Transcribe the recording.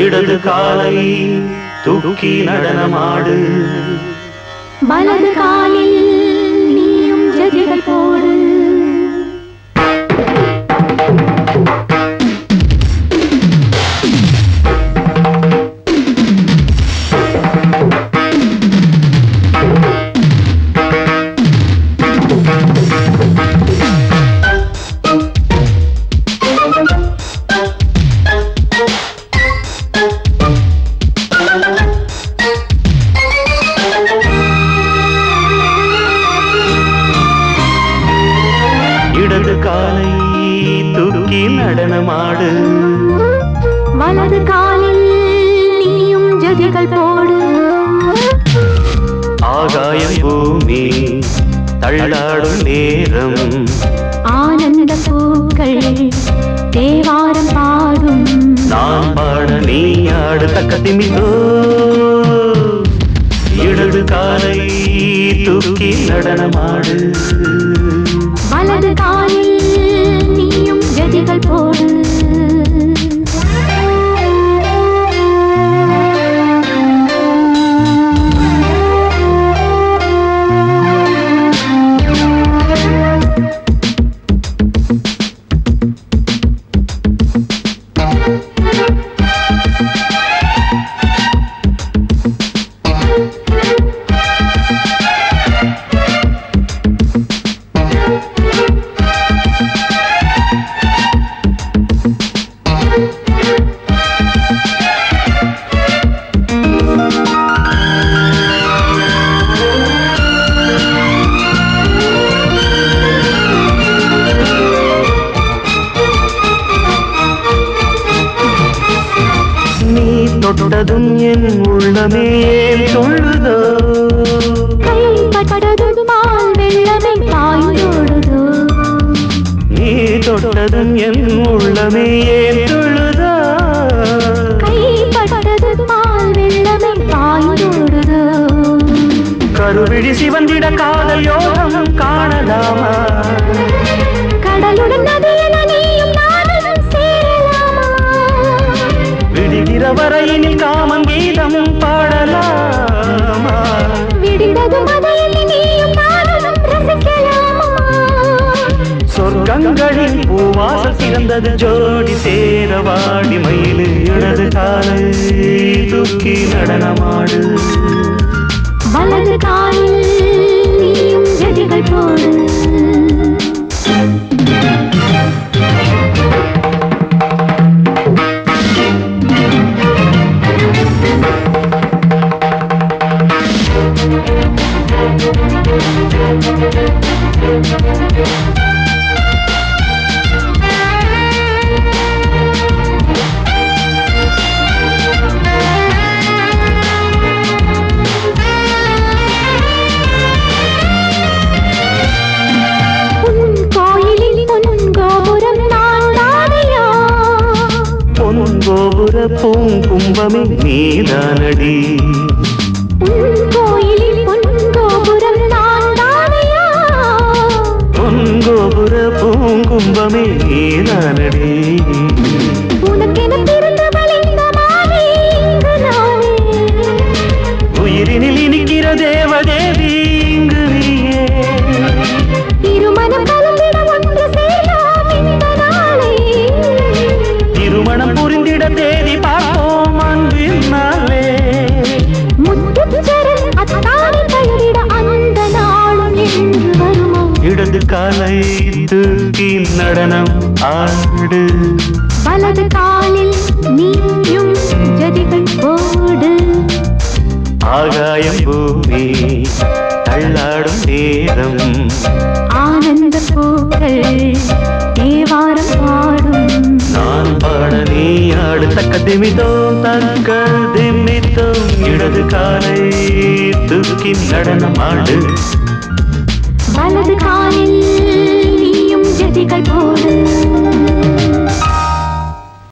இடது காலை தூக்கி நடனமாடு, வலது காலில் நீயும் ஜதிகள் போடு. இடது காலை தூக்கி நடனமாடு, வலது காலில் நீயும் ஜதிகள் போடு. ஆகாயம் பூமி தள்ளாடும் நேரம், ஆனந்த பூக்கள் தேவாரம் பாடும். நான் பாட நீ ஆடு தக்க திமிதோ. இடது காலை தூக்கி நடனமாடு, வலது காலில் நீயும் ஜதிகள் போடு. தொட்டதும் என் உள்ளமே சொல்லுதோ, கைப்பட்டதும் மால் வெள்ளமே பாய்ந்தோடுதோ. நீ தொட்டதும் என் உள்ளமே சொல்லுதோ, கைப்பட்டதும் மால் வெள்ளமே பாய்ந்தோடுதோ. கருவிழி சிவந்திட காதல் யோகம் காணலாமா, கடலுடன் நதியில நீயும் நானும் சேரலாமா. விடுகிற வரையினில் காமம் கீதம் பாடலாமா, விடிந்தது மதையில் நீயும் நானும் ரசிக்கலாமா. சொர்க்கங்களின் பூவாசல் சிறந்தது ஜோடி சேரவாடி மயிலு. இடது காலை தூக்கி நடனமாடு, வலது காலில் நீயும் ஜதிகள் போடு. கோபுர பூங்கும்பமே நீதானடி, கோயிலில் பொன்கோபுரம் நான் தானையா. பொன்கோபுர பூங்கும்பமே நீதானடி, உனக்கென பிறந்தவள் இந்த மாலை இங்கு நானே. உயிரினில் இனிக்கிற தேவதேவி இங்கு நீயே. இருமனம் கலந்திட ஒன்று சேரலாம் இந்த நாளே. திருமணம் புரிந்திட தேதி பார்ப்போம் அன்பின் நாளே. முத்துச்சரன் அத்தானை பெயரிட அந்த நாளும் என்று வருமோ. இடது காலை தூக்கி நடனம் ஆடு, வலது காலில் நீயும் ஜதிகள் போடு. ஆகாயம் பூமி தள்ளாடும் நேரம், ஆனந்த பூக்கள் தேவாரம் பாடும். நான் பாட நீ ஆடு தக்க திமிதோம் தக்க திமிதோம். இடது காலை தூக்கி நடனமாடு, வலது காலில் நீயும் ஜதிகள் போடு.